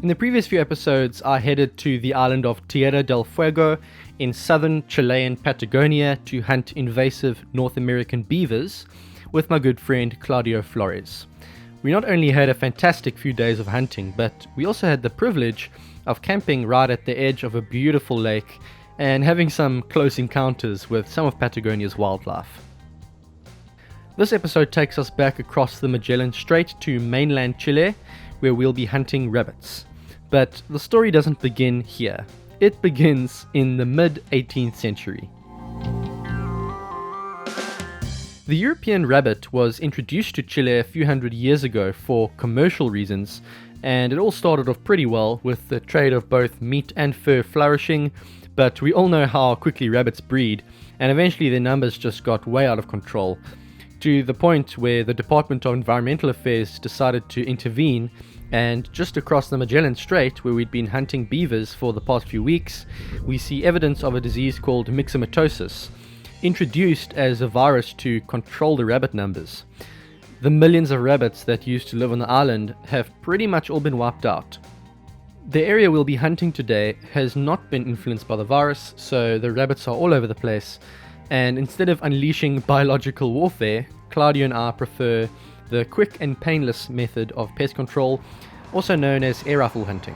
In the previous few episodes, I headed to the island of Tierra del Fuego in southern Chilean Patagonia to hunt invasive North American beavers with my good friend Claudio Flores. We not only had a fantastic few days of hunting, but we also had the privilege of camping right at the edge of a beautiful lake and having some close encounters with some of Patagonia's wildlife. This episode takes us back across the Magellan Strait to mainland Chile, where we'll be hunting rabbits. But the story doesn't begin here. It begins in the mid-18th century. The European rabbit was introduced to Chile a few hundred years ago for commercial reasons, and it all started off pretty well with the trade of both meat and fur flourishing, but we all know how quickly rabbits breed, and eventually their numbers just got way out of control, to the point where the Department of Environmental Affairs decided to intervene, and just across the Magellan Strait, where we'd been hunting beavers for the past few weeks, we see evidence of a disease called myxomatosis, introduced as a virus to control the rabbit numbers. The millions of rabbits that used to live on the island have pretty much all been wiped out. The area we'll be hunting today has not been influenced by the virus, so the rabbits are all over the place, and instead of unleashing biological warfare, Claudio and I prefer the quick and painless method of pest control, also known as air rifle hunting.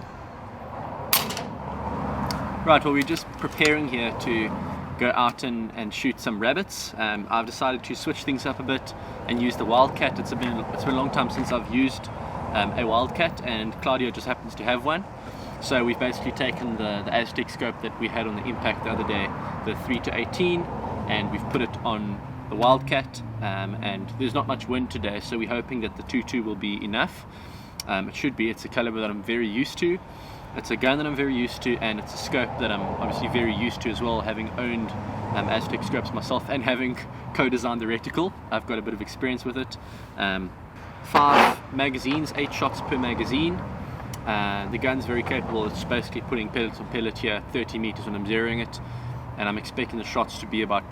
Right, well, we're just preparing here to go out and shoot some rabbits. I've decided to switch things up a bit and use the wildcat. It's been a long time since I've used a wildcat, and Claudio just happens to have one. So we've basically taken the Aztec scope that we had on the Impact the other day, the 3-18, and we've put it on the wildcat, and there's not much wind today, so we're hoping that the 2.2 will be enough. It should be. It's a caliber that I'm very used to. It's a gun that I'm very used to, and it's a scope that I'm obviously very used to as well, having owned Aztec scopes myself and having co-designed the reticle. I've got a bit of experience with it. 5 magazines, 8 shots per magazine. The gun's very capable. It's basically putting pellet on pellet here, 30 meters when I'm zeroing it, and I'm expecting the shots to be about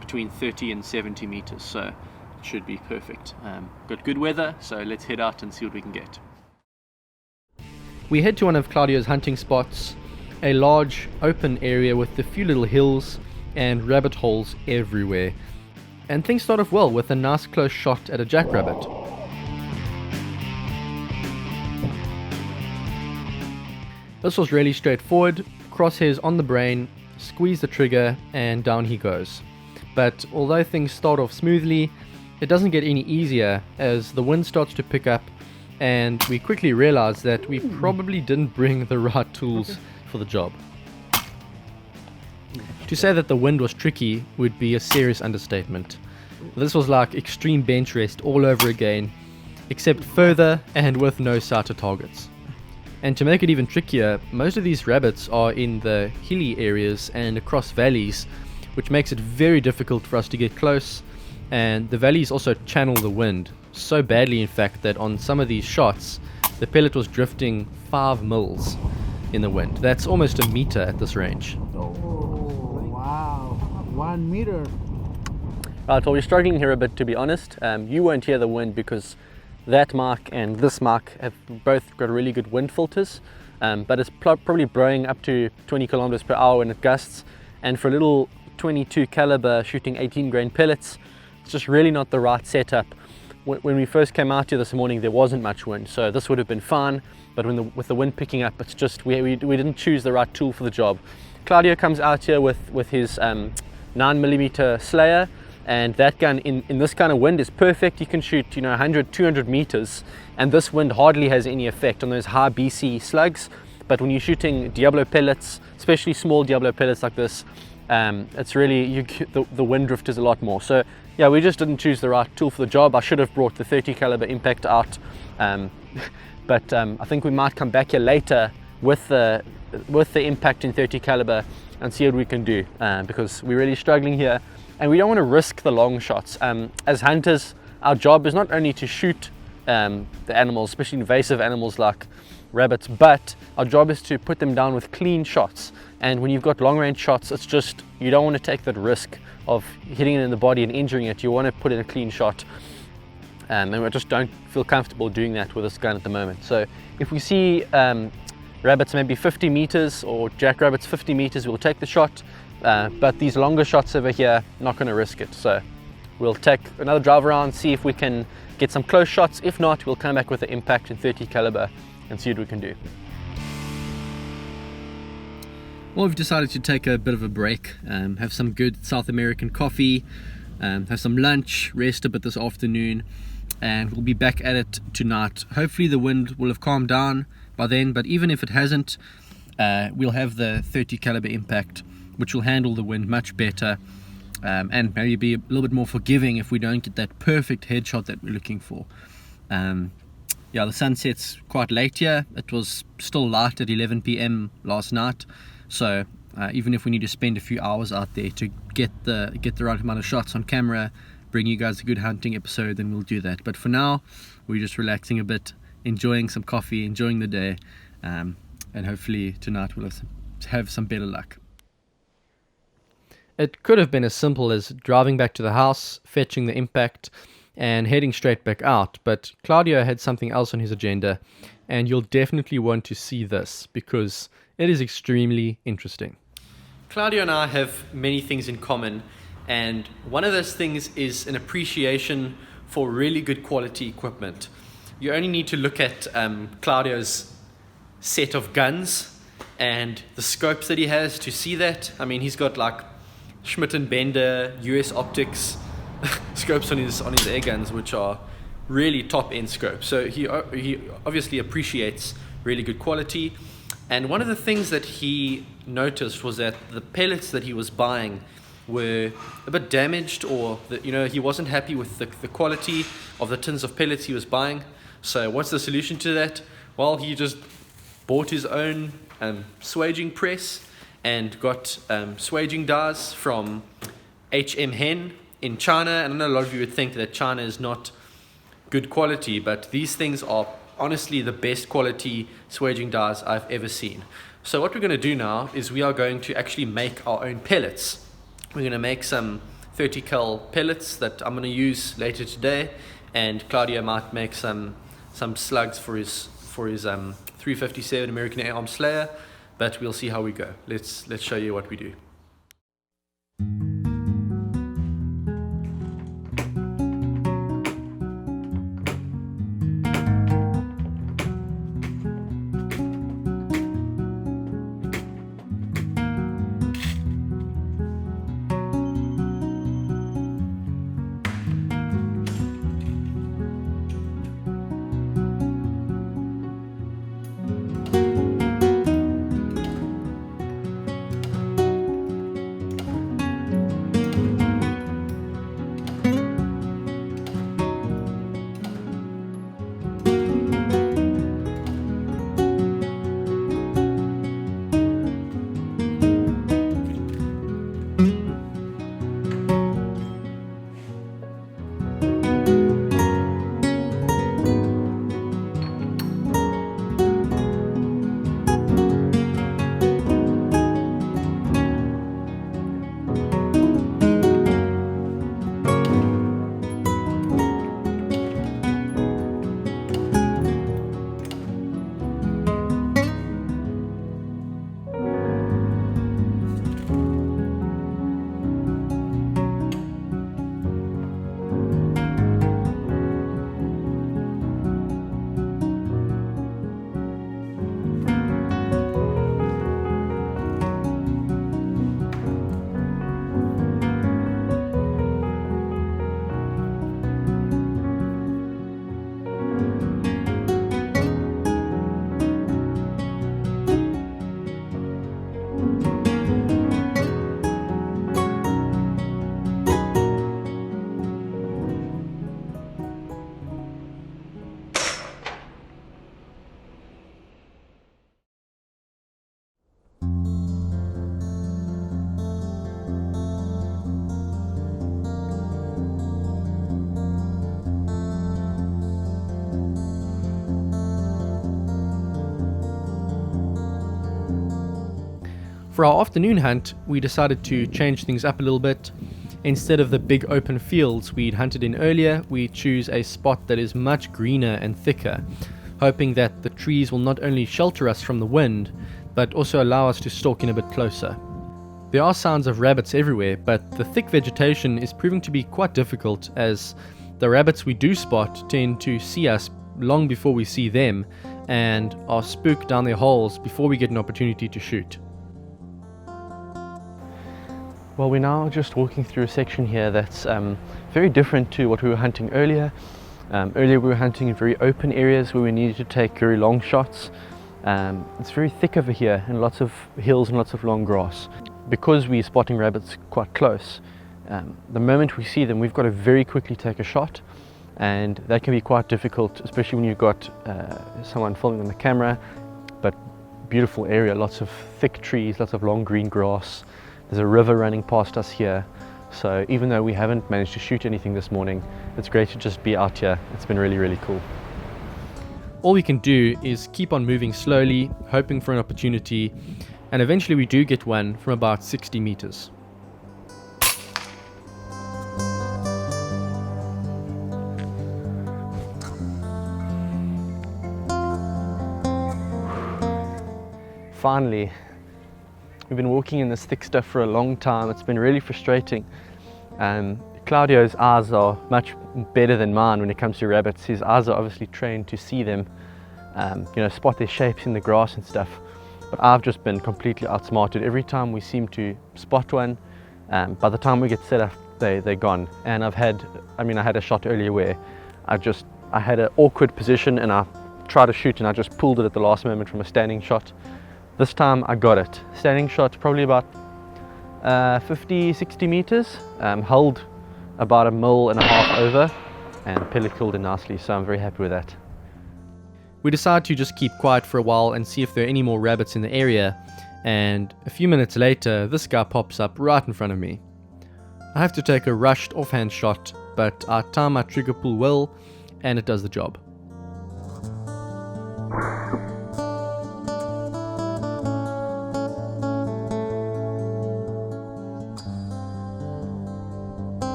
between 30 and 70 meters, so it should be perfect. Got good weather, so let's head out and see what we can get. We head to one of Claudio's hunting spots, a large open area with a few little hills and rabbit holes everywhere. And things start off well with a nice close shot at a jackrabbit. This was really straightforward, crosshairs on the brain, squeeze the trigger, and down he goes. But although things start off smoothly, it doesn't get any easier as the wind starts to pick up, and we quickly realize that we probably didn't bring the right tools for the job. To say that the wind was tricky would be a serious understatement. This was like extreme bench rest all over again, except further and with no sighter targets. And to make it even trickier, most of these rabbits are in the hilly areas and across valleys, which makes it very difficult for us to get close, and the valleys also channel the wind, so badly in fact that on some of these shots the pellet was drifting 5 mils in the wind. That's almost a meter at this range. Oh wow, 1 meter. Right, well, we're struggling here a bit, to be honest. You won't hear the wind because that mic and this mic have both got really good wind filters, but it's probably blowing up to 20 kilometers per hour when it gusts, and for a little 22 caliber shooting 18 grain pellets, it's just really not the right setup. When we first came out here this morning, there wasn't much wind, so this would have been fine, but with the wind picking up, it's just we didn't choose the right tool for the job. Claudio comes out here with his 9mm Slayer, and that gun in this kind of wind is perfect. You can shoot 100, 200 meters, and this wind hardly has any effect on those high BC slugs. But when you're shooting Diablo pellets, especially small Diablo pellets like this, it's really, the wind drift is a lot more. So yeah, we just didn't choose the right tool for the job. I should have brought the 30 caliber Impact out, but I think we might come back here later with the Impact in 30 caliber and see what we can do, because we're really struggling here and we don't want to risk the long shots. As hunters, our job is not only to shoot the animals, especially invasive animals like rabbits, but our job is to put them down with clean shots. And when you've got long range shots, it's just, you don't want to take that risk of hitting it in the body and injuring it. You want to put in a clean shot. and I just don't feel comfortable doing that with this gun at the moment. So if we see rabbits maybe 50 meters or jackrabbits 50 meters, we'll take the shot, but these longer shots over here, not going to risk it. So we'll take another drive around, see if we can get some close shots. If not, we'll come back with the impact in 30 caliber and see what we can do. Well, we've decided to take a bit of a break, have some good South American coffee, have some lunch, rest a bit this afternoon, and we'll be back at it tonight. Hopefully the wind will have calmed down by then, but even if it hasn't, we'll have the 30 caliber impact, which will handle the wind much better, and maybe be a little bit more forgiving if we don't get that perfect headshot that we're looking for. Yeah, the sunset's quite late here. It was still light at 11 p.m. last night, so even if we need to spend a few hours out there to get the right amount of shots on camera, bring you guys a good hunting episode, then we'll do that. But for now, we're just relaxing a bit, enjoying some coffee, enjoying the day, and hopefully tonight we'll have some better luck. It could have been as simple as driving back to the house, fetching the impact, and heading straight back out, but Claudio had something else on his agenda, and you'll definitely want to see this because it is extremely interesting. Claudio and I have many things in common, and one of those things is an appreciation for really good quality equipment. You only need to look at Claudio's set of guns and the scopes that he has to see that. I mean, he's got like Schmidt & Bender US optics scopes on his air guns, which are really top end scopes. So he obviously appreciates really good quality. And one of the things that he noticed was that the pellets that he was buying were a bit damaged, or that, he wasn't happy with the quality of the tins of pellets he was buying. So what's the solution to that? Well, he just bought his own swaging press and got swaging dies from HM Hen in China. And I know a lot of you would think that China is not good quality, but these things are honestly the best quality swaging dies I've ever seen. So what we're going to do now is we are going to actually make our own pellets. We're going to make some 30 cal pellets that I'm going to use later today, and Claudio might make some slugs for his 357 American Air Arm Slayer, but we'll see how we go. Let's show you what we do. For our afternoon hunt, we decided to change things up a little bit Instead of the big open fields we'd hunted in earlier, we choose a spot that is much greener and thicker, hoping that the trees will not only shelter us from the wind, but also allow us to stalk in a bit closer. There are sounds of rabbits everywhere, but the thick vegetation is proving to be quite difficult, as the rabbits we do spot tend to see us long before we see them, and are spooked down their holes before we get an opportunity to shoot. Well, we're now just walking through a section here that's very different to what we were hunting earlier. Earlier we were hunting in very open areas where we needed to take very long shots. It's very thick over here and lots of hills and lots of long grass. Because we're spotting rabbits quite close, the moment we see them we've got to very quickly take a shot, and that can be quite difficult, especially when you've got someone filming on the camera. But beautiful area, lots of thick trees, lots of long green grass. There's a river running past us here, so even though we haven't managed to shoot anything this morning, it's great to just be out here. It's been really, really cool. All we can do is keep on moving slowly, hoping for an opportunity, and eventually we do get one from about 60 meters. Finally. We've been walking in this thick stuff for a long time. It's been really frustrating. Claudio's eyes are much better than mine when it comes to rabbits. His eyes are obviously trained to see them, spot their shapes in the grass and stuff. But I've just been completely outsmarted. Every time we seem to spot one, by the time we get set up, they're gone. And I had a shot earlier where I had an awkward position and I tried to shoot and I just pulled it at the last moment from a standing shot. This time I got it. Standing shot, probably about 50-60 meters, held about 1.5 mil over, and pellet killed it nicely, so I'm very happy with that. We decide to just keep quiet for a while and see if there are any more rabbits in the area, and a few minutes later this guy pops up right in front of me. I have to take a rushed offhand shot, but I time my trigger pull well and it does the job.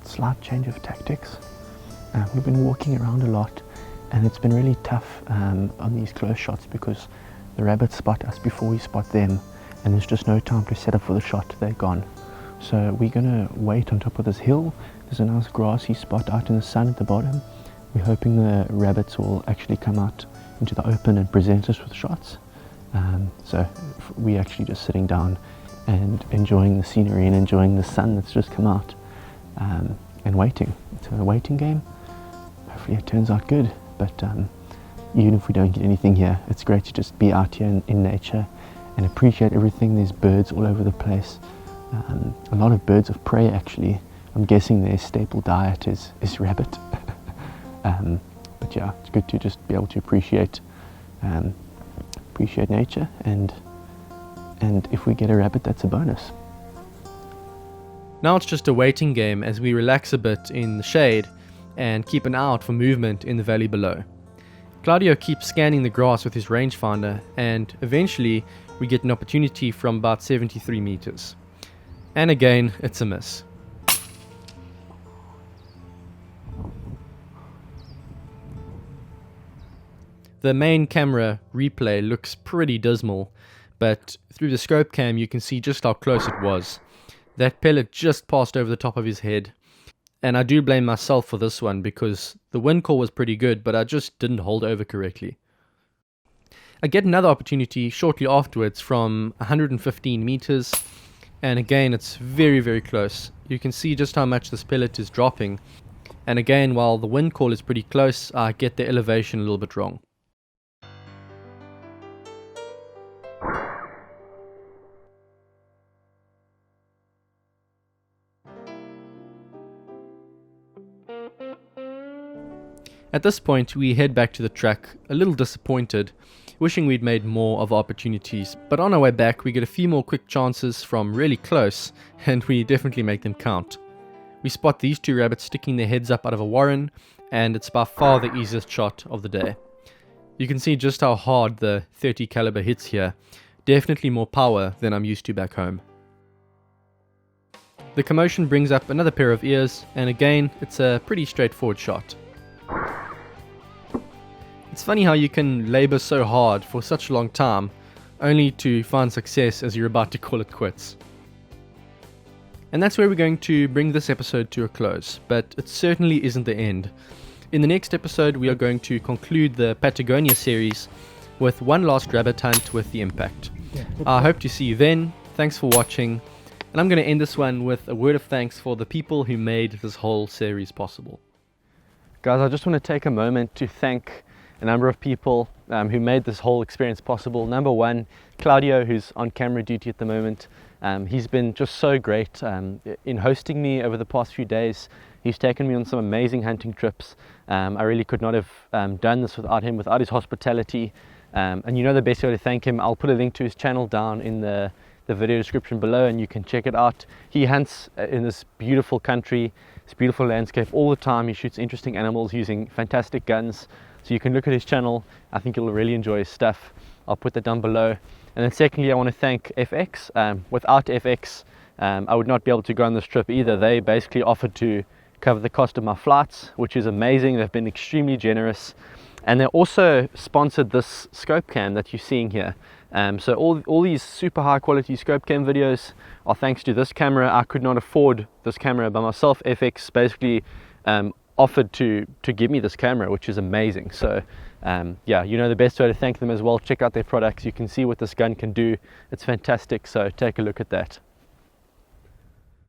Slight change of tactics. We've been walking around a lot and it's been really tough on these close shots because the rabbits spot us before we spot them, and there's just no time to set up for the shot. They're gone. So we're gonna wait on top of this hill. There's a nice grassy spot out in the sun at the bottom. We're hoping the rabbits will actually come out into the open and present us with shots. So we're actually just sitting down and enjoying the scenery and enjoying the sun that's just come out. And waiting. It's a waiting game. Hopefully it turns out good, but even if we don't get anything here, it's great to just be out here in nature and appreciate everything. There's birds all over the place, a lot of birds of prey actually. I'm guessing their staple diet is rabbit. But yeah, it's good to just be able to appreciate nature, and if we get a rabbit, that's a bonus. Now it's just a waiting game as we relax a bit in the shade and keep an eye out for movement in the valley below. Claudio keeps scanning the grass with his rangefinder, and eventually we get an opportunity from about 73 meters. And again, it's a miss. The main camera replay looks pretty dismal, but through the scope cam you can see just how close it was. That pellet just passed over the top of his head, and I do blame myself for this one because the wind call was pretty good, but I just didn't hold over correctly. I get another opportunity shortly afterwards from 115 meters, and again it's very, very close. You can see just how much this pellet is dropping, and again, while the wind call is pretty close, I get the elevation a little bit wrong. At this point, we head back to the truck, a little disappointed, wishing we'd made more of opportunities, but on our way back we get a few more quick chances from really close, and we definitely make them count. We spot these two rabbits sticking their heads up out of a warren, and it's by far the easiest shot of the day. You can see just how hard the 30 caliber hits here. Definitely more power than I'm used to back home. The commotion brings up another pair of ears, and again, it's a pretty straightforward shot. It's funny how you can labor so hard for such a long time, only to find success as you're about to call it quits. And that's where we're going to bring this episode to a close, but it certainly isn't the end. In the next episode, we are going to conclude the Patagonia series with one last rabbit hunt with the Impact. I hope to see you then. Thanks for watching. And I'm going to end this one with a word of thanks for the people who made this whole series possible. Guys, I just want to take a moment to thank a number of people who made this whole experience possible. Number one, Claudio, who's on camera duty at the moment. He's been just so great in hosting me over the past few days. He's taken me on some amazing hunting trips. I really could not have done this without him, without his hospitality. And you know the best way to thank him, I'll put a link to his channel down in the video description below, and you can check it out. He hunts in this beautiful country, this beautiful landscape all the time. He shoots interesting animals using fantastic guns. So you can look at his channel. I think you'll really enjoy his stuff. I'll put that down below. And then secondly, I want to thank FX. Without FX, I would not be able to go on this trip either. They basically offered to cover the cost of my flights, which is amazing. They've been extremely generous. And they also sponsored this scope cam that you're seeing here. So all these super high quality scope cam videos are thanks to this camera. I could not afford this camera by myself. FX basically offered to give me this camera, which is amazing. So yeah, you know the best way to thank them as well. Check out their products. You can see what this gun can do. It's fantastic. So take a look at that.